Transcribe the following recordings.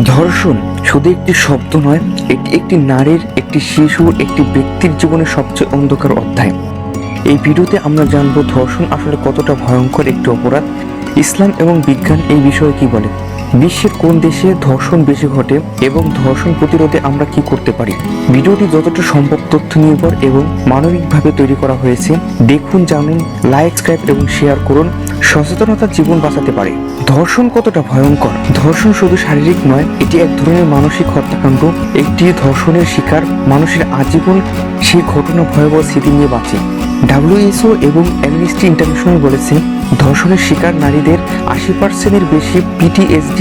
ধর্ষণ শুধু একটি শব্দ নয়, এটি একটি নারীর, একটি শিশুর, একটি ব্যক্তির জীবনের সবচেয়ে অন্ধকার অধ্যায়। এই ভিডিওতে আমরা জানব ধর্ষণ আসলে কতটা ভয়ঙ্কর একটি অপরাধ, ইসলাম এবং বিজ্ঞান এই বিষয়ে কি বলে, বিশ্বের কোন দেশে ধর্ষণ বেশি ঘটে এবং ধর্ষণ প্রতিরোধে আমরা কি করতে পারি। ভিডিওটি যতটা সম্ভব তথ্য নির্ভর এবং মানবিকভাবে তৈরি করা হয়েছে। দেখুন, জানুন, লাইক, সাবস্ক্রাইব এবং শেয়ার করুন। সচেতনতা জীবন বাঁচাতে পারে। ধর্ষণ কতটা ভয়ঙ্কর? ধর্ষণ শুধু শারীরিক নয়, এটি এক ধরনের মানসিক হত্যাকাণ্ড। একটি ধর্ষণের শিকার মানুষের আজীবন সেই ঘটনা ভয়াবহ স্মৃতি নিয়ে বাঁচে। WHO এবং অ্যামনেস্টি ইন্টারন্যাশনাল বলেছে, ধর্ষণের শিকার নারীদের 80%-এর বেশি PTSD,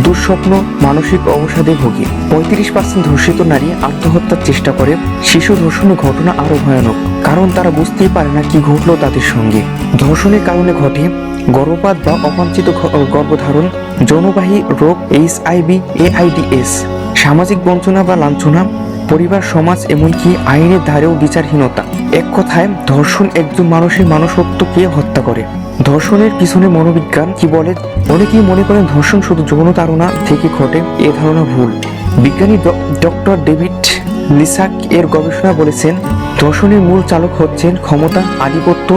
দুঃস্বপ্ন, মানসিক অবসাদে ভোগে। 35% ধর্ষিত নারী আত্মহত্যার চেষ্টা করে। শিশু ধর্ষণের ঘটনা আরও ভয়ানক, কারণ তারা বুঝতেই পারে না কি ঘটলো তাদের সঙ্গে। ধর্ষণের কারণে ঘটে গর্ভপাত বা অবাঞ্ছিত গর্ভধারণ, যৌনবাহী রোগ, HIV, AIDS, সামাজিক বঞ্চনা বা লাঞ্ছনা, পরিবার, সমাজ, এমনকি আইনের ধারেও বিচারহীনতা। এক কথায়, ধর্ষণ একজন মানুষের মনুষ্যত্বকে হত্যা করে। ধর্ষণের পিছনে মনোবিজ্ঞান কি বলে? অনেকেই মনে করেন ধর্ষণ শুধু যৌন তাড়না থেকে ঘটে। এ ধারণা ভুল। বিজ্ঞানী ডক্টর ডেভিড লিসাক এর গবেষণা বলেছেন, ধর্ষণের মূল চালক হচ্ছেন ক্ষমতা, আধিপত্য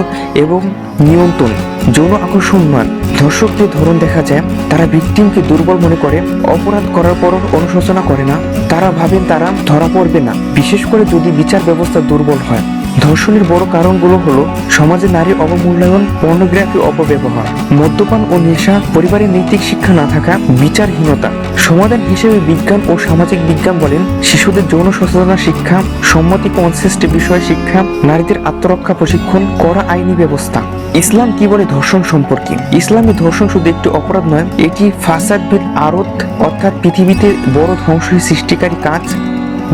এবং নিয়ন্ত্রণ, যৌন আকর্ষণ নয়। ধর্ষকদের ধরন দেখা যায়, তারা ভিকটিমকে দুর্বল মনে করে, অপরাধ করার পরও অনুশোচনা করে না। তারা ভাবেন তারা ধরা পড়বে না, বিশেষ করে যদি বিচার ব্যবস্থা দুর্বল হয়। ধর্ষণের বড় কারণগুলো হলো সমাজে নারী অবমূল্যায়ন, পর্নোগ্রাফি অপব্যবহার, মদ্যপান ও নেশা, পরিবারের নৈতিক শিক্ষা না থাকা, বিচারহীনতা। সমাধান হিসেবে বিজ্ঞান ও সামাজিক বিজ্ঞান বলেন, শিশুদের যৌন সচেতনতা শিক্ষা, সম্মতি কনসেপ্ট বিষয়ে শিক্ষা, নারীদের আত্মরক্ষা প্রশিক্ষণ, কড়া আইনি ব্যবস্থা। ইসলাম কি বলে ধর্ষণ সম্পর্কে? ইসলামে ধর্ষণ শুধু একটি অপরাধ নয়, এটি ফাসাদ বিল আরত, অর্থাৎ পৃথিবীতে বড় ধ্বংসের সৃষ্টিকারী কাজ।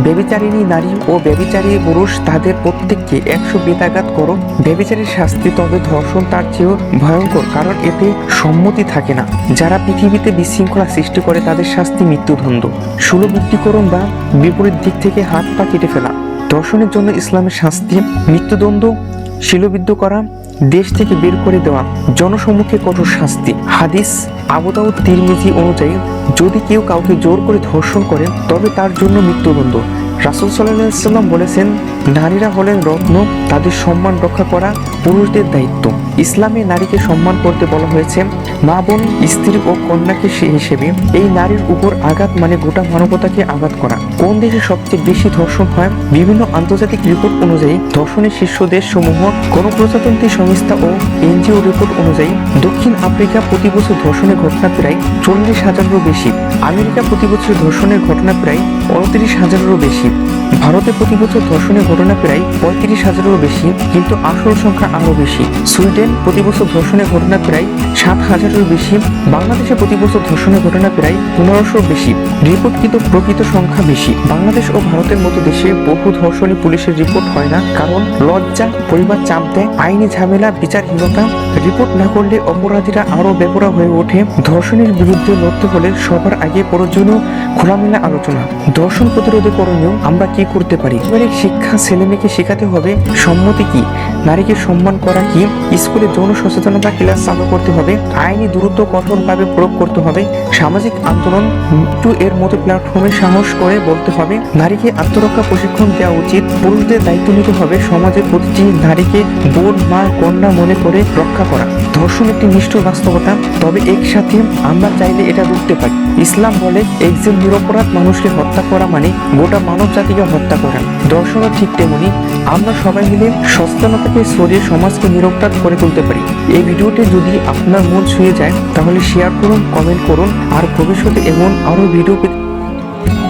ব্যভিচারিণী নারী ও ব্যভিচারী পুরুষ, তাদের প্রত্যেককে 100 বেত্রাঘাত করো। ব্যভিচারীর শাস্তি, তবে ধর্ষণ তার চেয়েও ভয়ঙ্কর, কারণ এতে সম্মতি থাকে না। যারা পৃথিবীতে বিশৃঙ্খলা সৃষ্টি করে তাদের শাস্তি মৃত্যুদণ্ড, ষোলবৃত্তিকরণ বা বিপরীত দিক থেকে হাত পা কেটে ফেলা। ধর্ষণের জন্য ইসলামের শাস্তি মৃত্যুদণ্ড, শিলবিদ্ধ করা, দেশ থেকে বের করে দেওয়া, জনসম্মুখে কঠোর শাস্তি। হাদিস আবু দাউদ, তিরমিজি অনুযায়ী, যদি কেউ কাউকে জোর করে ধর্ষণ করে তবে তার জন্য মৃত্যুদণ্ড। রাসূল সাল্লাল্লাহু আলাইহি ওয়াসাল্লাম বলেছেন, নারীরা হলেন রত্ন, তাদের সম্মান রক্ষা করা পুরুষদের দায়িত্ব। ইসলামে নারীকে সম্মান করতে বলা হয়েছে মা, বোন, স্ত্রী ও কন্যাকে হিসেবে। এই নারীর উপর আঘাত মানে গোটা মানবতাকে আঘাত করা। কোন দেশে সবচেয়ে বেশি ধর্ষণ হয়? বিভিন্ন আন্তর্জাতিক রিপোর্ট অনুযায়ী ধর্ষণের শীর্ষ দেশসমূহ, গণপ্রজাতন্ত্রী সংস্থা ও NGO রিপোর্ট অনুযায়ী, দক্ষিণ আফ্রিকা প্রতি বছর ধর্ষণের ঘটনা প্রায় 40,000-এরও বেশি। আমেরিকা প্রতি বছর ধর্ষণের ঘটনা প্রায় 29,000-এরও বেশি। ভারতে প্রতি বছর ধর্ষণের ঘটনা প্রায় 35,000-এরও বেশি, কিন্তু আসল সংখ্যা আরও বেশি। সুইডেন প্রতি বছর ধর্ষণের ঘটনা প্রায় 7,000-এরও বেশি। বাংলাদেশে প্রতি বছর ধর্ষণের ঘটনা প্রায় 1500-এর বেশি। রিপোর্টকৃত প্রকৃত সংখ্যা বেশি। বাংলাদেশ ও ভারতের মতো দেশে বহু ধর্ষণই পুলিশের রিপোর্ট হয় না, কারণ লজ্জা, পরিবার চাপ দেয়, আইনি ঝামেলা, বিচারহীনতা। রিপোর্ট না করলে অপরাধীরা আরও বেপরোয়া হয়ে ওঠে। ধর্ষণের বিরুদ্ধে লড়তে হলে সবার আগে প্রয়োজনীয় খোলামেলা আলোচনা। ধর্ষণ প্রতিরোধে করণীয় আমরা কি করতে পারি? পারিবারিক শিক্ষা, ছেলেমেয়েকে শেখাতে হবে সম্মতি কি, নারীকে সম্মান করা কি। স্কুলে যৌন সচেতনতা ক্লাস চালু করতে হবে। আইনি দ্রুত কঠোরভাবে প্রয়োগ করতে হবে। সামাজিক আন্দোলন এর মতো প্ল্যাটফর্মে সাহস করে বলতে হবে। নারীকে আত্মরক্ষা প্রশিক্ষণ দেওয়া উচিত। পুরুষদের দায়িত্ব নিতে হবে সমাজের প্রতিটি নারীকে বোন, মা, কন্যা মনে করে রক্ষা করা। ধর্ষণ একটি নিষ্ঠুর বাস্তবতা, তবে একসাথে আমরা চাইলে এটা রুখতে পারি। ইসলাম বলে, একজন নিরপরাধ মানুষকে হত্যা করা মানে গোটা মানব জাতিকে হত্যা করা। ধর্ষণও ঠিক তেমনি। আমরা সবাই মিলে সচেতনতাকে ছড়িয়ে সমাজকে নিরপরাধ করে তুলতে পারি। এই ভিডিওটি যদি আপনার মন ছুঁয়ে যায় তাহলে শেয়ার করুন, কমেন্ট করুন, আর ভবিষ্যতে এমন আরও ভিডিও পেতে